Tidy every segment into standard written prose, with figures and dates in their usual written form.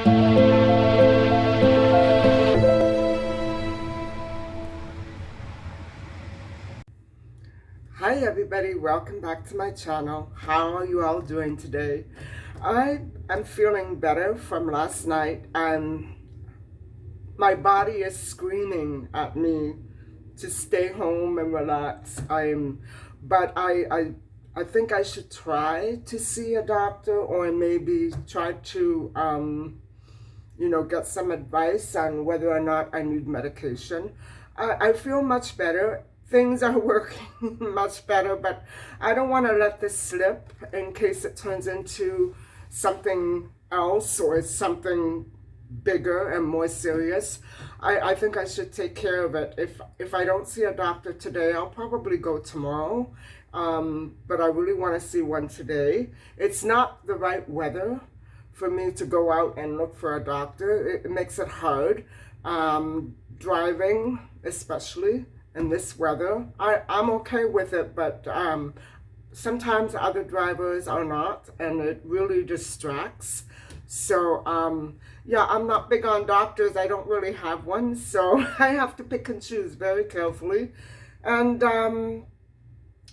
Hi everybody, welcome back to my channel. How are you all doing today? I am feeling better from last night, and my body is screaming at me to stay home and relax. But I think I should try to see a doctor, or maybe try to get some advice on whether or not I need medication. I feel much better. Things are working much better, but I don't want to let this slip in case it turns into something else or something bigger and more serious. I think I should take care of it. If I don't see a doctor today, I'll probably go tomorrow. But I really want to see one today. It's not the right weather for me to go out and look for a doctor. It makes it hard. Driving, especially in this weather. I'm okay with it, but sometimes other drivers are not, and it really distracts. So yeah, I'm not big on doctors. I don't really have one, so I have to pick and choose very carefully. And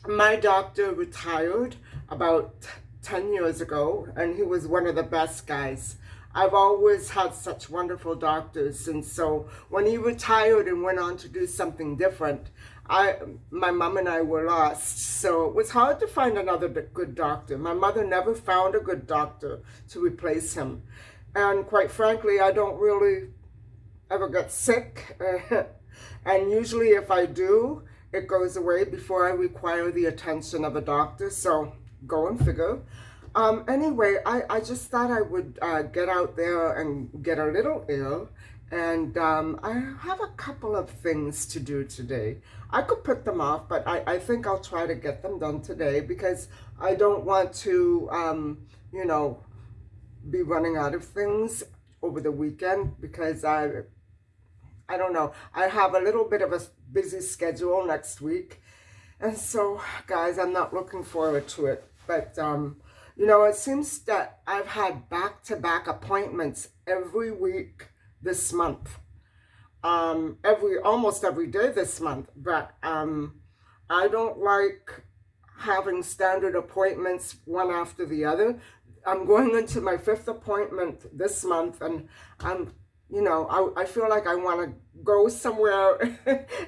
my doctor retired about 10 years ago, and he was one of the best guys. I've always had such wonderful doctors, and so when he retired and went on to do something different, my mom and I were lost. So it was hard to find another good doctor. My mother never found a good doctor to replace him. And quite frankly, I don't really ever get sick. And usually if I do, it goes away before I require the attention of a doctor. So go and figure. Anyway, I just thought I would get out there and get a little ill, and I have a couple of things to do today. I could put them off, but I think I'll try to get them done today, because I don't want to, be running out of things over the weekend, because I don't know, I have a little bit of a busy schedule next week, and so, guys, I'm not looking forward to it, but it seems that I've had back-to-back appointments every week this month. Almost every day this month. But I don't like having standard appointments one after the other. I'm going into my 5th appointment this month, and I feel like I want to go somewhere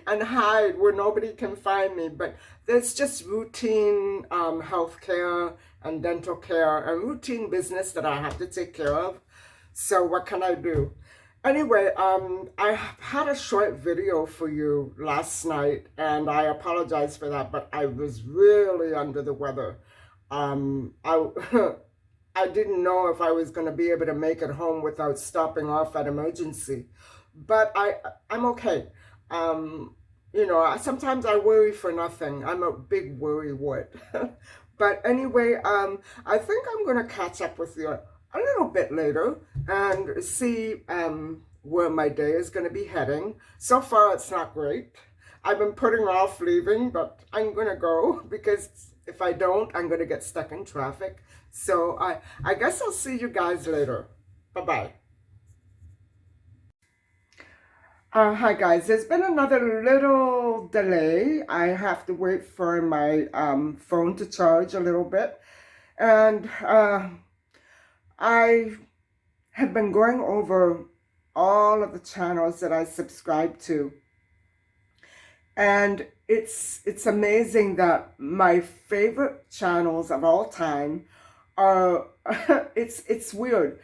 and hide where nobody can find me. But there's just routine health care and dental care and routine business that I have to take care of. So what can I do? Anyway, I had a short video for you last night, and I apologize for that, but I was really under the weather. I didn't know if I was going to be able to make it home without stopping off at emergency, but I'm okay. Sometimes I worry for nothing. I'm a big worrywart. But anyway, I think I'm going to catch up with you a little bit later and see where my day is going to be heading. So far, it's not great. I've been putting off leaving, but I'm going to go, because if I don't, I'm going to get stuck in traffic. So I guess I'll see you guys later. Bye-bye. Hi guys, there's been another little delay. I have to wait for my phone to charge a little bit. And I have been going over all of the channels that I subscribe to. And it's amazing that my favorite channels of all time are, it's weird.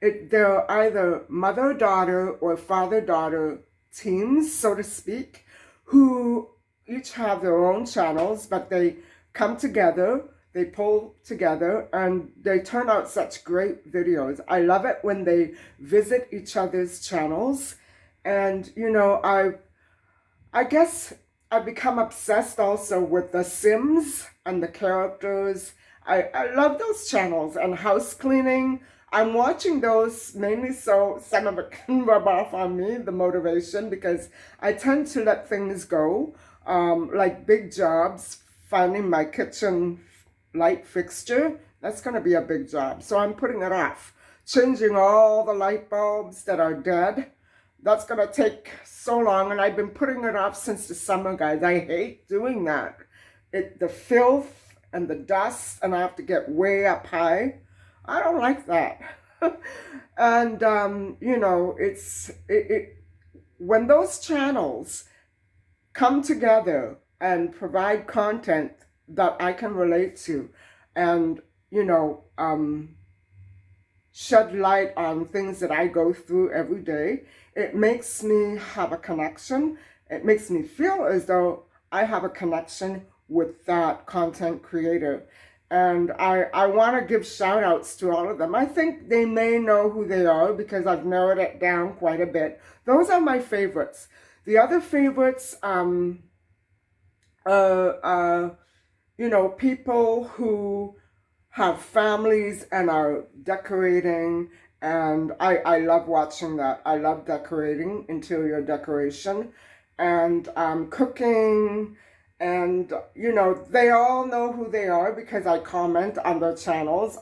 They're either mother-daughter or father-daughter teams, so to speak, who each have their own channels, but they come together, they pull together, and they turn out such great videos. I love it when they visit each other's channels. And, I guess I've become obsessed also with The Sims and the characters. I love those channels, and house cleaning. I'm watching those mainly so some of it can rub off on me, the motivation, because I tend to let things go, like big jobs, finding my kitchen light fixture. That's going to be a big job, so I'm putting it off. changing all the light bulbs that are dead. That's going to take so long, and I've been putting it off since the summer, guys. I hate doing that. The filth and the dust, and I have to get way up high. I don't like that. And, you know, when those channels come together and provide content that I can relate to and, you know, shed light on things that I go through every day, it makes me have a connection. It makes me feel as though I have a connection with that content creator. And I want to give shout outs to all of them. I think they may know who they are because I've narrowed it down quite a bit. Those are my favorites. The other favorites, you know, people who have families and are decorating, and I love watching that. I love decorating, interior decoration, and cooking, and, you know, they all know who they are because I comment on their channels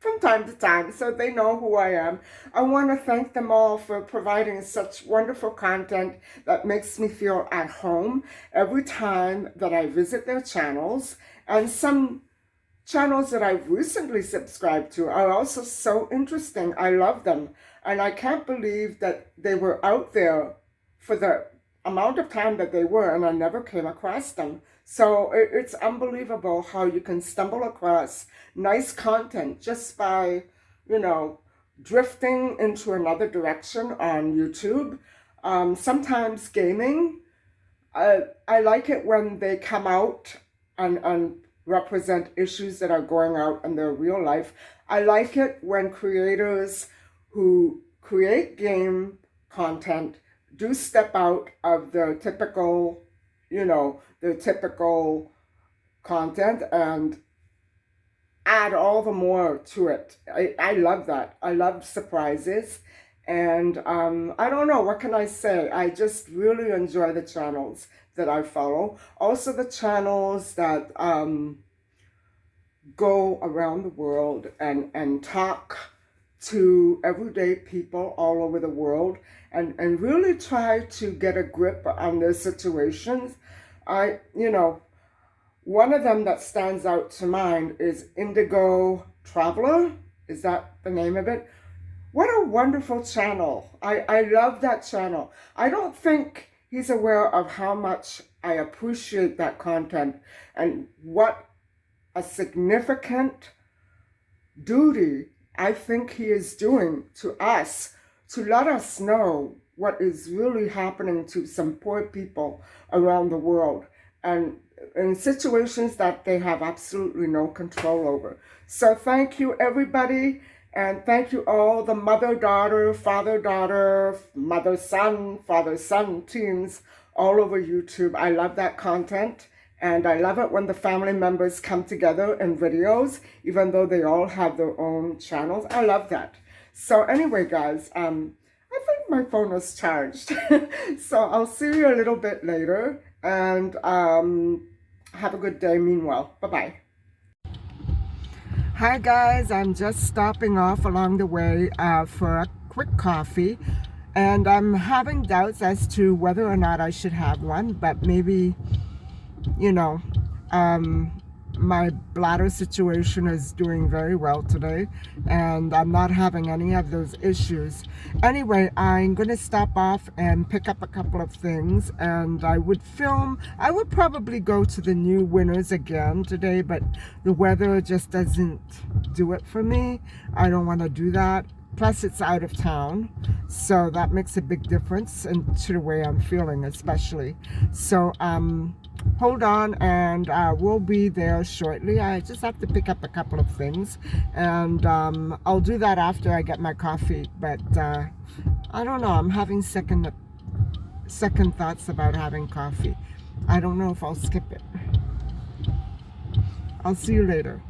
from time to time, so they know who I am. I want to thank them all for providing such wonderful content that makes me feel at home every time that I visit their channels. And some channels that I've recently subscribed to are also so interesting. I love them. And I can't believe that they were out there for the amount of time that they were, and I never came across them. So it's unbelievable how you can stumble across nice content just by, you know, drifting into another direction on YouTube. Sometimes gaming. I like it when they come out and represent issues that are going out in their real life. I like it when creators who create game content do step out of their typical, you know, their typical content and add all the more to it. I love that. I love surprises. And I don't know, what can I say? I just really enjoy the channels that I follow. Also the channels that go around the world and talk to everyday people all over the world and really try to get a grip on their situations. You know, one of them that stands out to mind is Indigo Traveler. Is that the name of it? What a wonderful channel. I love that channel. I don't think he's aware of how much I appreciate that content and what a significant duty I think he is doing to us to let us know what is really happening to some poor people around the world and in situations that they have absolutely no control over. So thank you, everybody, and thank you all the mother-daughter, father-daughter, mother-son, father-son teams all over YouTube. I love that content. And I love it when the family members come together in videos, even though they all have their own channels. I love that. So anyway, guys, I think my phone is charged. So I'll see you a little bit later. And have a good day meanwhile. Bye-bye. Hi, guys. I'm just stopping off along the way for a quick coffee. And I'm having doubts as to whether or not I should have one, but maybe, you know, my bladder situation is doing very well today and I'm not having any of those issues. Anyway, I'm going to stop off and pick up a couple of things, and I would probably go to the New Winners again today, but the weather just doesn't do it for me. I don't want to do that. Plus it's out of town, so that makes a big difference into the way I'm feeling, especially. So hold on, and we'll be there shortly. I just have to pick up a couple of things, and I'll do that after I get my coffee. But I don't know, I'm having second thoughts about having coffee. I don't know if I'll skip it. I'll see you later.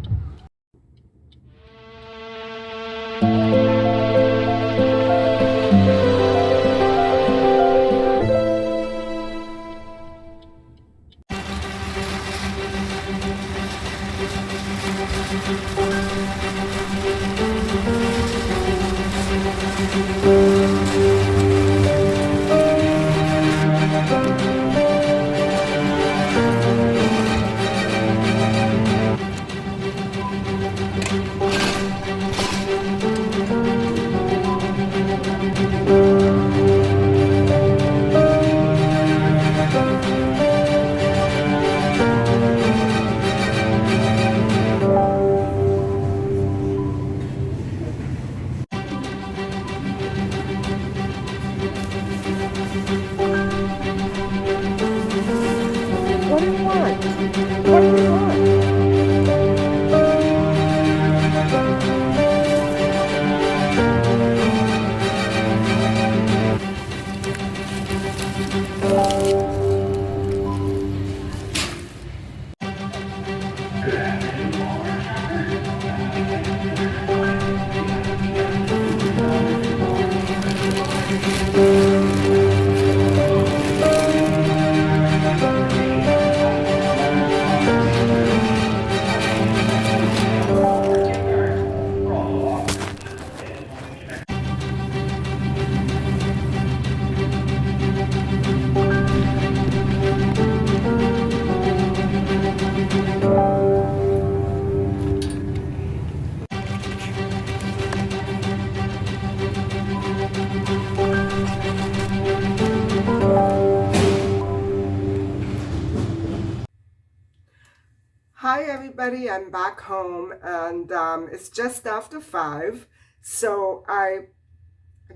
everybody, I'm back home, and it's just after 5. So I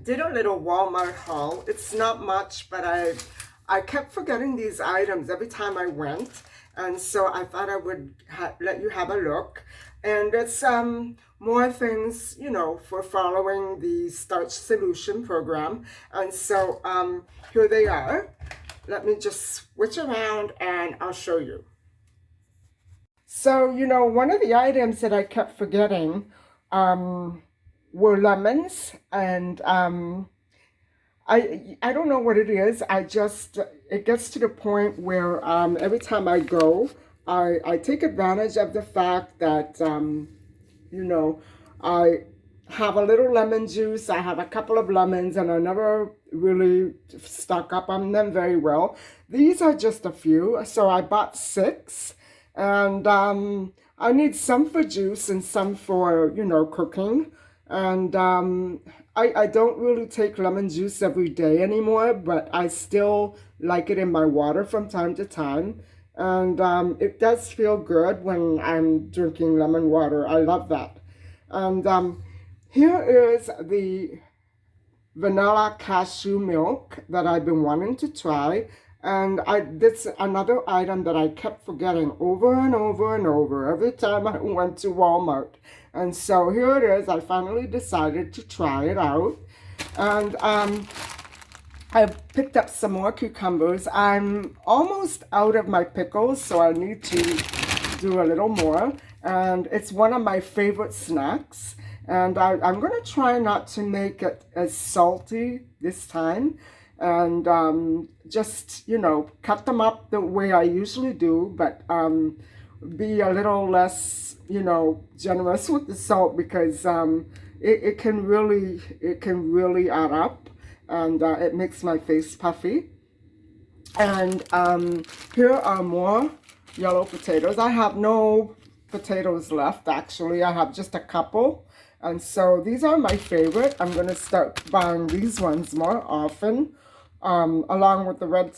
did a little Walmart haul. It's not much, but I kept forgetting these items every time I went, and so I thought I would let you have a look. And it's more things, you know, for following the Starch Solution program. And so here they are. Let me just switch around and I'll show you. So, you know, one of the items that I kept forgetting were lemons, and I don't know what it is. It gets to the point where every time I go, I take advantage of the fact that you know, I have a little lemon juice. I have a couple of lemons, and I never really stock up on them very well. These are just a few, so I bought 6. And I need some for juice and some for, you know, cooking. And I don't really take lemon juice every day anymore, but I still like it in my water from time to time. And it does feel good when I'm drinking lemon water. I love that. And here is the vanilla cashew milk that I've been wanting to try. And this another item that I kept forgetting over and over and over every time I went to Walmart. And so here it is. I finally decided to try it out. And I picked up some more cucumbers. I'm almost out of my pickles, so I need to do a little more. And it's one of my favorite snacks. And I'm going to try not to make it as salty this time. And just, you know, cut them up the way I usually do, but be a little less, you know, generous with the salt, because it can really add up, and it makes my face puffy. And here are more yellow potatoes. I have no potatoes left, actually. I have just a couple. And so these are my favorite. I'm going to start buying these ones more often, along with the red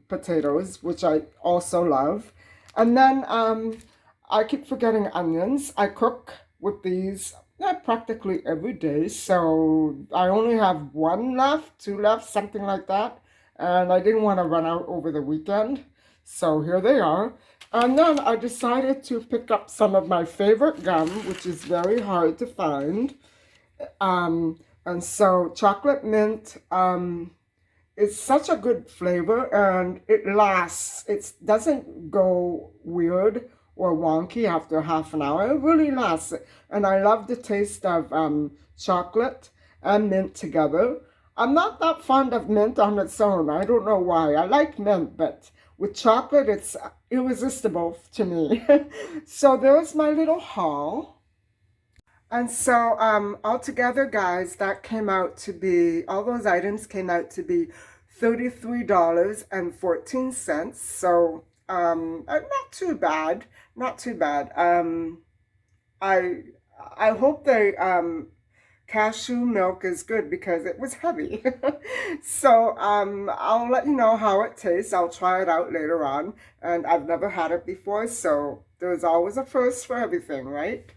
potatoes, which I also love. And then I keep forgetting onions. I cook with these practically every day. So I only have 1 left, 2 left, something like that. And I didn't want to run out over the weekend. So here they are. And then I decided to pick up some of my favorite gum, which is very hard to find. And so chocolate mint is such a good flavor, and it lasts. It doesn't go weird or wonky after half an hour. It really lasts. And I love the taste of chocolate and mint together. I'm not that fond of mint on its own. I don't know why. I like mint, but with chocolate, it's irresistible to me. So there's my little haul. And so altogether, guys, that came out to be, all those items came out to be $33.14. So not too bad. Not too bad. I hope the cashew milk is good, because it was heavy. So I'll let you know how it tastes. I'll try it out later on, and I've never had it before, so there's always a first for everything, right?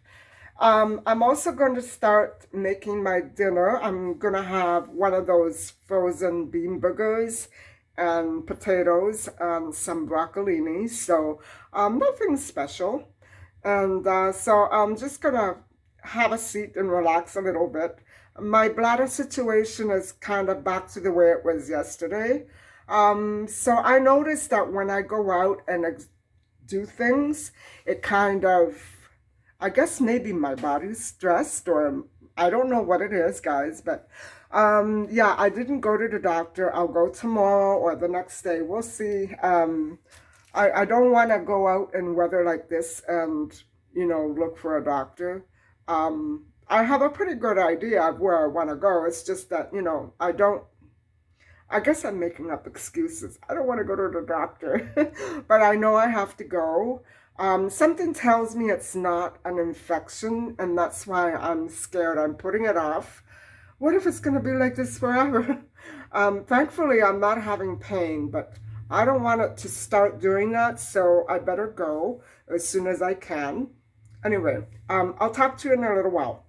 I'm also going to start making my dinner. I'm going to have one of those frozen bean burgers and potatoes and some broccolini, so nothing special. And so I'm just going to have a seat and relax a little bit. My bladder situation is kind of back to the way it was yesterday. So I noticed that when I go out and do things, it kind of, I guess maybe my body's stressed, or I don't know what it is, guys, but yeah, I didn't go to the doctor. I'll go tomorrow or the next day. We'll see. I don't want to go out in weather like this and, you know, look for a doctor. I have a pretty good idea of where I want to go. It's just that, you know, I guess I'm making up excuses. I don't want to go to the doctor, but I know I have to go. Something tells me it's not an infection, and that's why I'm scared. I'm putting it off. What if it's going to be like this forever? Thankfully, I'm not having pain, but I don't want it to start doing that, so I better go as soon as I can. Anyway, I'll talk to you in a little while.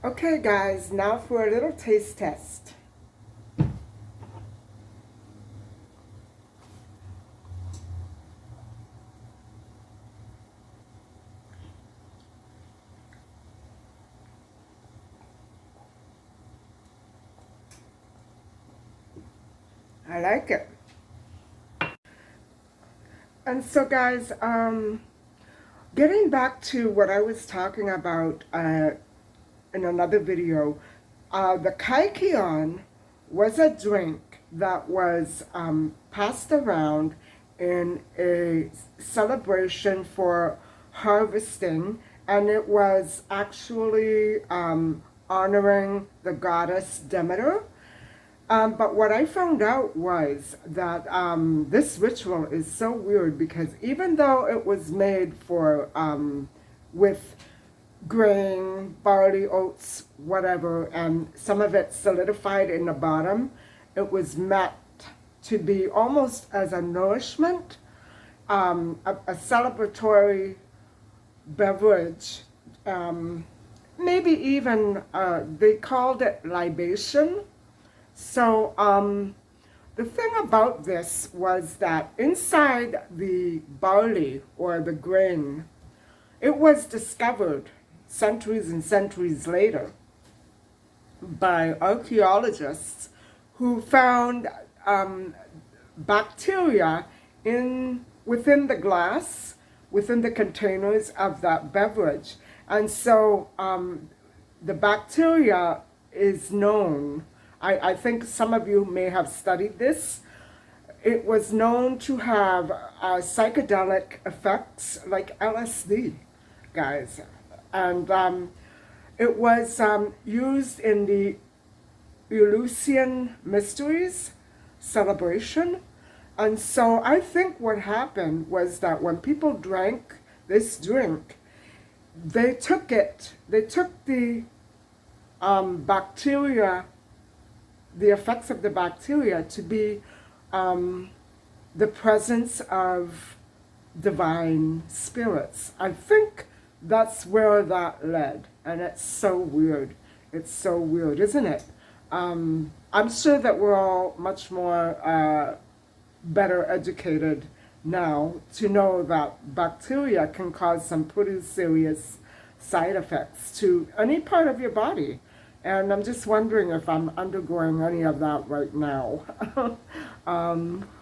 Okay, guys, now for a little taste test. I like it. And so, guys, getting back to what I was talking about in another video, the kaikion was a drink that was passed around in a celebration for harvesting, and it was actually honoring the goddess Demeter. But what I found out was that this ritual is so weird because even though it was made for with grain, barley, oats, whatever, and some of it solidified in the bottom, it was meant to be almost as a nourishment, a celebratory beverage, maybe even they called it libation. So the thing about this was that inside the barley or the grain, it was discovered centuries and centuries later by archaeologists who found bacteria within the glass, within the containers of that beverage. And so the bacteria is known. I think some of you may have studied this. It was known to have psychedelic effects like LSD, guys. And it was used in the Eleusinian Mysteries celebration. And so I think what happened was that when people drank this drink, they took the bacteria, the effects of the bacteria to be the presence of divine spirits. I think that's where that led, and it's so weird. It's so weird, isn't it? I'm sure that we're all much more better educated now to know that bacteria can cause some pretty serious side effects to any part of your body. And I'm just wondering if I'm undergoing any of that right now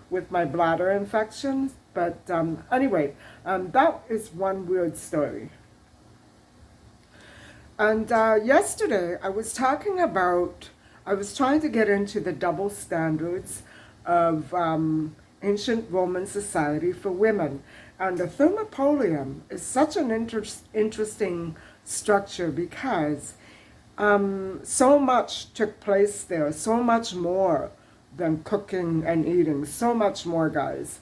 with my bladder infections. But anyway, that is one weird story. And yesterday I was trying to get into the double standards of ancient Roman society for women. And the thermopolium is such an interesting structure because so much took place there, so much more than cooking and eating, so much more, guys.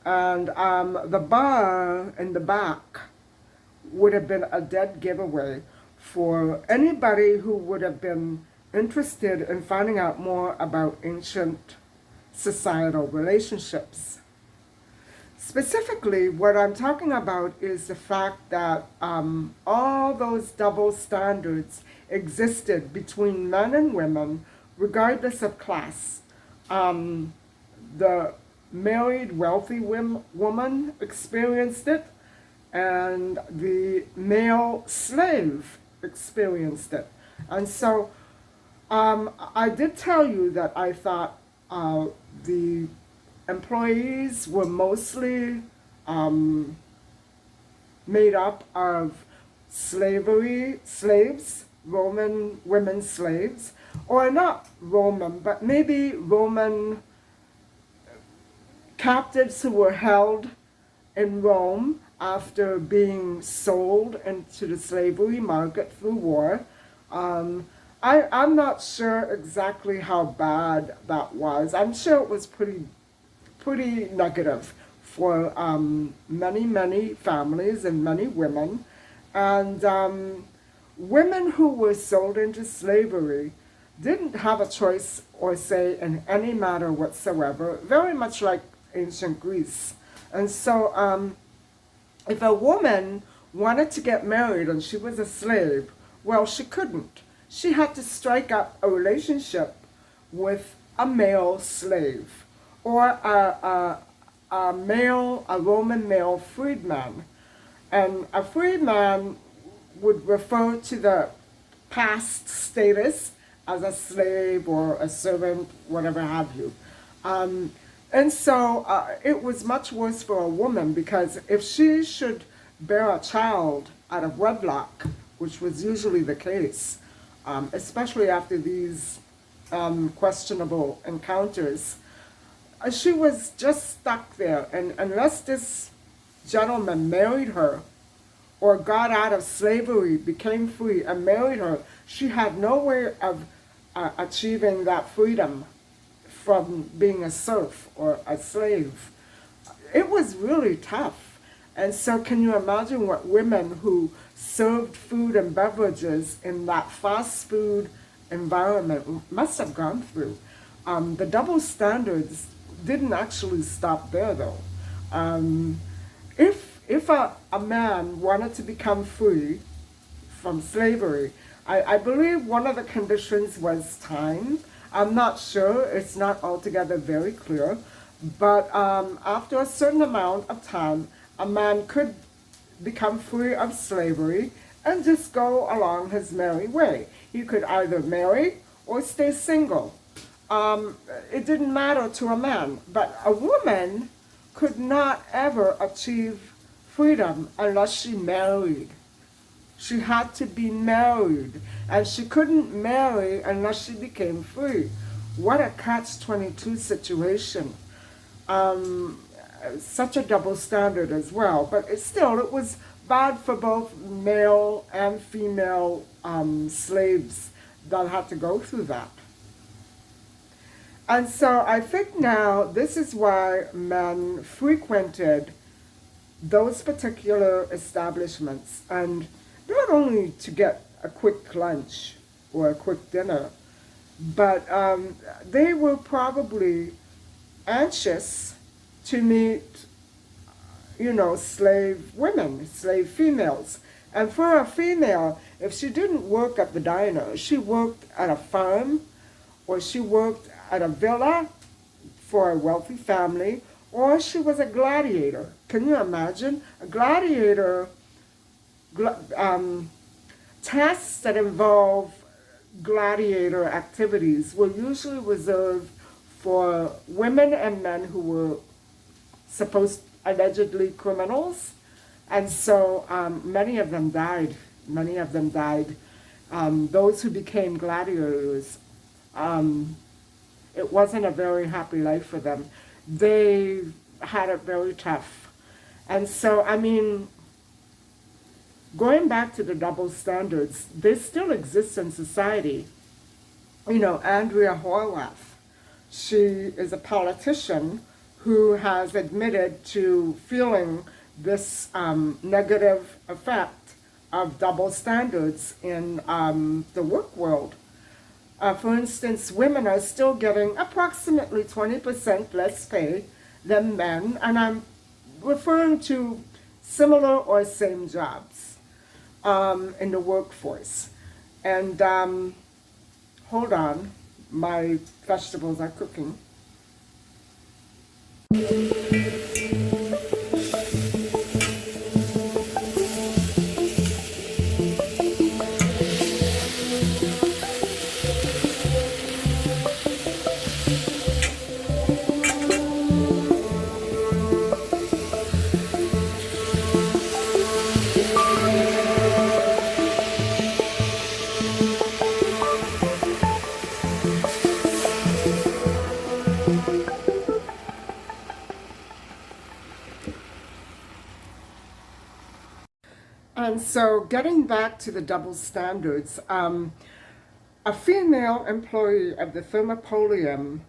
And the bar in the back would have been a dead giveaway for anybody who would have been interested in finding out more about ancient societal relationships. Specifically, what I'm talking about is the fact that all those double standards existed between men and women, regardless of class. The married, wealthy woman experienced it, and the male slave experienced it. And so I did tell you that I thought the employees were mostly made up of slaves, Roman women slaves, or not Roman, but maybe Roman captives who were held in Rome after being sold into the slavery market through war. I'm not sure exactly how bad that was. I'm sure it was pretty negative for many families and many women. And women who were sold into slavery didn't have a choice or say in any matter whatsoever, very much like ancient Greece. And so if a woman wanted to get married and she was a slave, well, she couldn't. She had to strike up a relationship with a male slave or a Roman male freedman. And a freedman would refer to the past status as a slave or a servant, whatever have you. And so it was much worse for a woman, because if she should bear a child out of wedlock, which was usually the case, especially after these questionable encounters, she was just stuck there. And unless this gentleman married her or got out of slavery, became free, and married her, she had no way of achieving that freedom from being a serf or a slave. It was really tough. And so can you imagine what women who served food and beverages in that fast food environment must have gone through? The double standards didn't actually stop there, though. If a man wanted to become free from slavery, I believe one of the conditions was time. I'm not sure, it's not altogether very clear, but after a certain amount of time, a man could become free of slavery and just go along his merry way. He could either marry or stay single. It didn't matter to a man, but a woman could not ever achieve freedom unless she married. She had to be married, and she couldn't marry unless she became free. What a catch-22 situation. Such a double standard as well, but it was bad for both male and female slaves that had to go through that. And so I think now this is why men frequented those particular establishments, and not only to get a quick lunch or a quick dinner, but they were probably anxious to meet, slave women, slave females. And for a female, if she didn't work at the diner, she worked at a farm, or she worked at a villa for a wealthy family, or she was a gladiator. Can you imagine? A gladiator, tasks that involve gladiator activities were usually reserved for women and men who were allegedly criminals. And so many of them died. Many of them died. Those who became gladiators, it wasn't a very happy life for them. They had it very tough. And so, I mean, going back to the double standards, they still exist in society. You know, Andreahorwath, she is a politician who has admitted to feeling this negative effect of double standards in the work world. For instance, women are still getting approximately 20% less pay than men, and I'm referring to similar or same jobs in the workforce. And hold on, my vegetables are cooking. And so getting back to the double standards, a female employee of the Thermopolium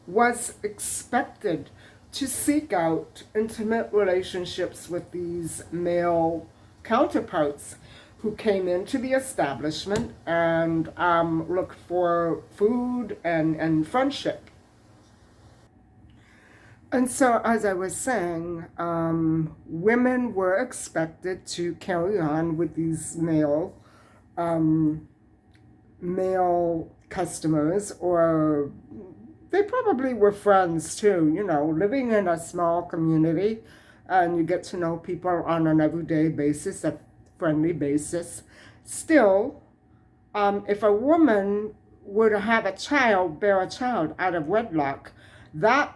was expected to seek out intimate relationships with these male counterparts who came into the establishment and looked for food and friendship. And so, as I was saying, women were expected to carry on with these male customers, or they probably were friends too, you know, living in a small community, and you get to know people on an everyday basis, a friendly basis. Still, if a woman were to have bear a child out of wedlock, that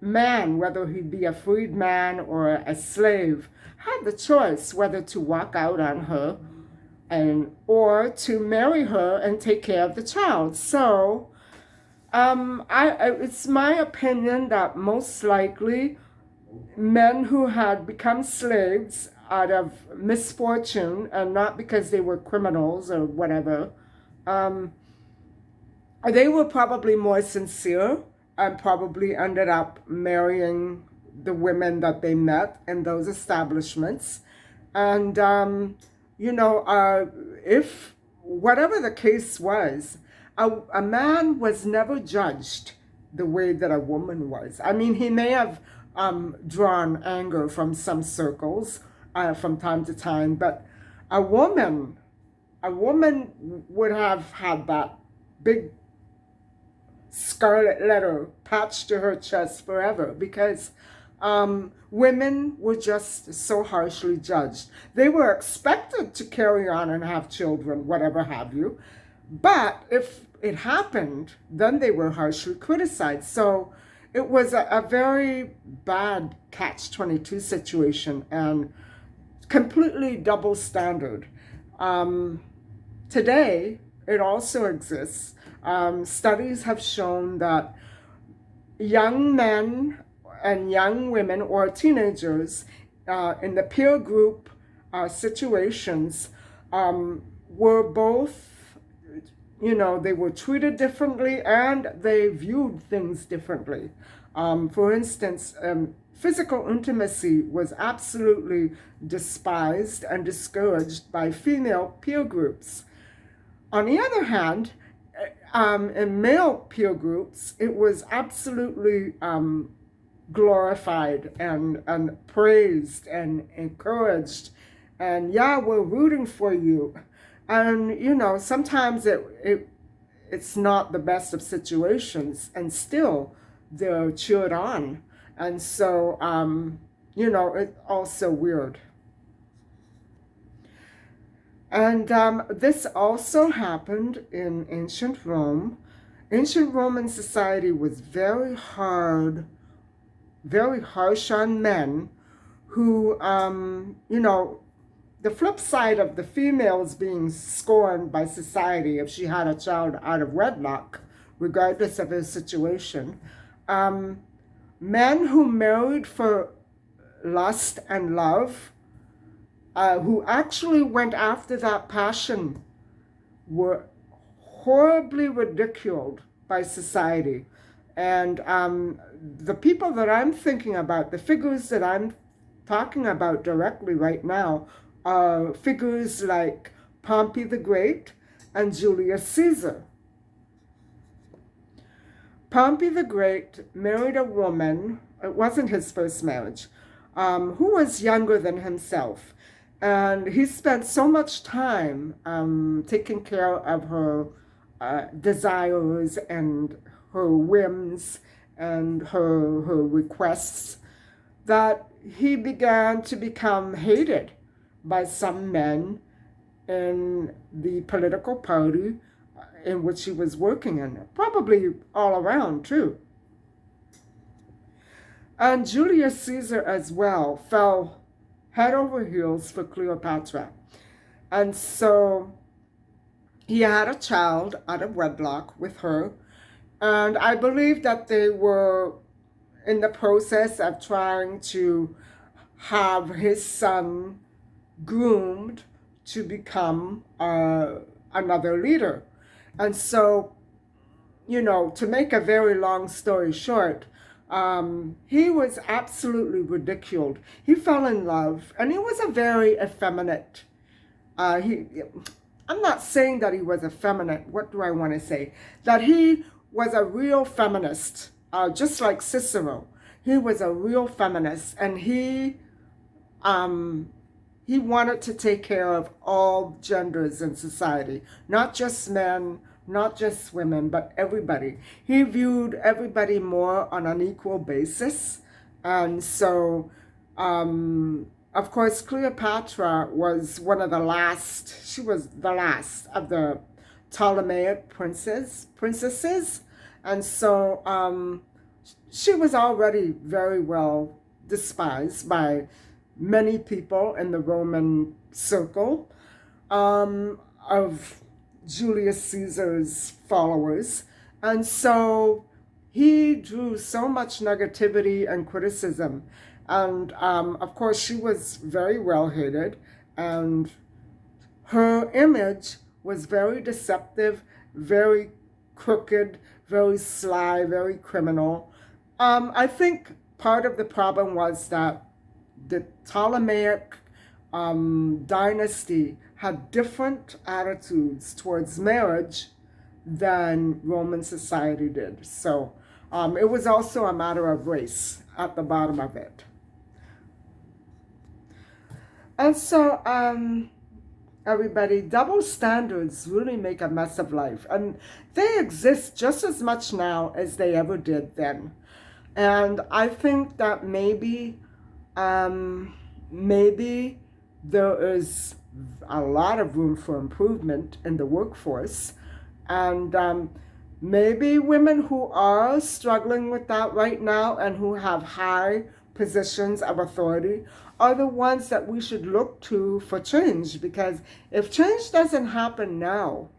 man, whether he be a freedman or a slave, had the choice whether to walk out on her or to marry her and take care of the child. So it's my opinion that most likely men who had become slaves out of misfortune and not because they were criminals or whatever, they were probably more sincere and probably ended up marrying the women that they met in those establishments. And, you know, if whatever the case was, a man was never judged the way that a woman was. I mean, he may have drawn anger from some circles from time to time, but a woman would have had that big scarlet letter patched to her chest forever, because women were just so harshly judged. They were expected to carry on and have children, whatever have you, but if it happened, then they were harshly criticized. So it was a very bad catch-22 situation and completely double standard. Today, it also exists. Studies have shown that young men and young women or teenagers in the peer group situations were both, you know, they were treated differently and they viewed things differently. For instance, physical intimacy was absolutely despised and discouraged by female peer groups. On the other hand, in male peer groups, it was absolutely glorified and praised and encouraged. And yeah, we're rooting for you. And, you know, sometimes it's not the best of situations, and still they're cheered on. And so, you know, it's also weird. And this also happened in ancient Rome. Ancient Roman society was very hard, very harsh on men who, the flip side of the females being scorned by society if she had a child out of wedlock, regardless of her situation. Men who married for lust and love, who actually went after that passion, were horribly ridiculed by society. And the people that I'm thinking about, the figures that I'm talking about directly right now, are figures like Pompey the Great and Julius Caesar. Pompey the Great married a woman, it wasn't his first marriage, who was younger than himself. And he spent so much time taking care of her desires and her whims and her requests that he began to become hated by some men in the political party in which he was working in, probably all around too. And Julius Caesar as well fell head over heels for Cleopatra. And so he had a child out of wedlock with her. And I believe that they were in the process of trying to have his son groomed to become another leader. And so, to make a very long story short, he was absolutely ridiculed. He fell in love, and he was a very effeminate. I'm not saying that he was effeminate. What do I want to say? That he was a real feminist, just like Cicero. He was a real feminist, and he wanted to take care of all genders in society, not just men, not just women, but everybody. He viewed everybody more on an equal basis. And so, of course, Cleopatra was one of the last, she was the last of the Ptolemaic princesses. And so she was already very well despised by many people in the Roman circle of Julius Caesar's followers. And so he drew so much negativity and criticism. And of course, she was very well hated, and her image was very deceptive, very crooked, very sly, very criminal. I think part of the problem was that the Ptolemaic dynasty had different attitudes towards marriage than Roman society did. So it was also a matter of race at the bottom of it. And so, everybody, double standards really make a mess of life. And they exist just as much now as they ever did then. And I think that maybe there is a lot of room for improvement in the workforce. And maybe women who are struggling with that right now and who have high positions of authority are the ones that we should look to for change. Because if change doesn't happen now,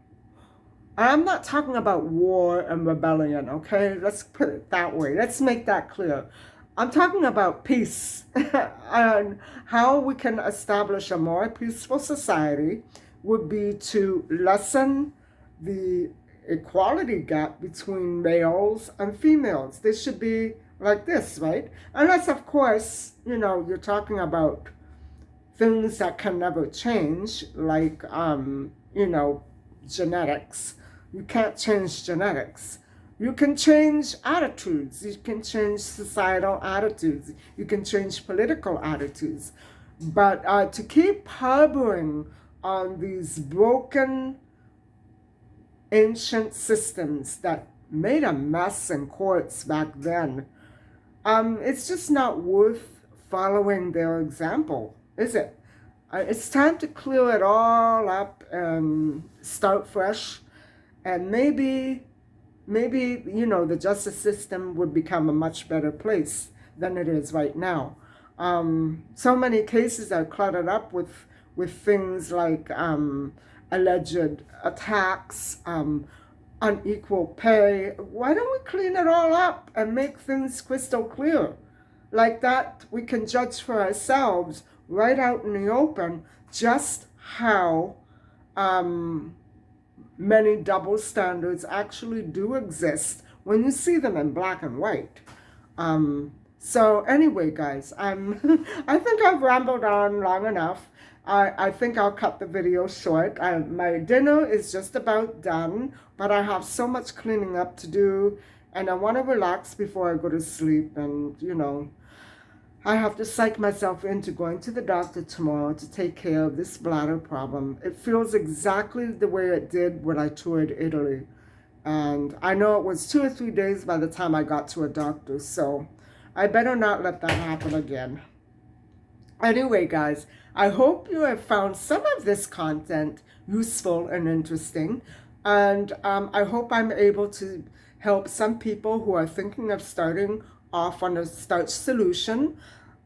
I'm not talking about war and rebellion, okay? Let's put it that way. Let's make that clear. I'm talking about peace and how we can establish a more peaceful society would be to lessen the equality gap between males and females. They should be like this, right? Unless, of course, you're talking about things that can never change, like, genetics. You can't change genetics. You can change attitudes. You can change societal attitudes. You can change political attitudes. But to keep harboring on these broken ancient systems that made a mess in courts back then, it's just not worth following their example, is it? It's time to clear it all up and start fresh. And maybe, you know, the justice system would become a much better place than it is right now. So many cases are cluttered up with things like alleged attacks, unequal pay. Why don't we clean it all up and make things crystal clear? Like that, we can judge for ourselves right out in the open just how many double standards actually do exist when you see them in black and white. So anyway, guys, I think I've rambled on long enough. I think I'll cut the video short. My dinner is just about done, but I have so much cleaning up to do, and I want to relax before I go to sleep. And, you know, I have to psych myself into going to the doctor tomorrow to take care of this bladder problem. It feels exactly the way it did when I toured Italy. And I know it was 2 or 3 days by the time I got to a doctor, so I better not let that happen again. Anyway, guys, I hope you have found some of this content useful and interesting. And I hope I'm able to help some people who are thinking of starting off on a starch solution.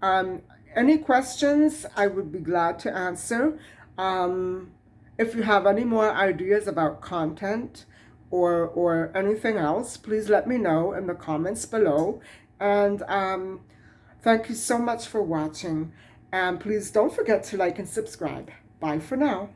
Any questions, I would be glad to answer. If you have any more ideas about content or anything else, please let me know in the comments below. And thank you so much for watching. And please don't forget to like and subscribe. Bye for now.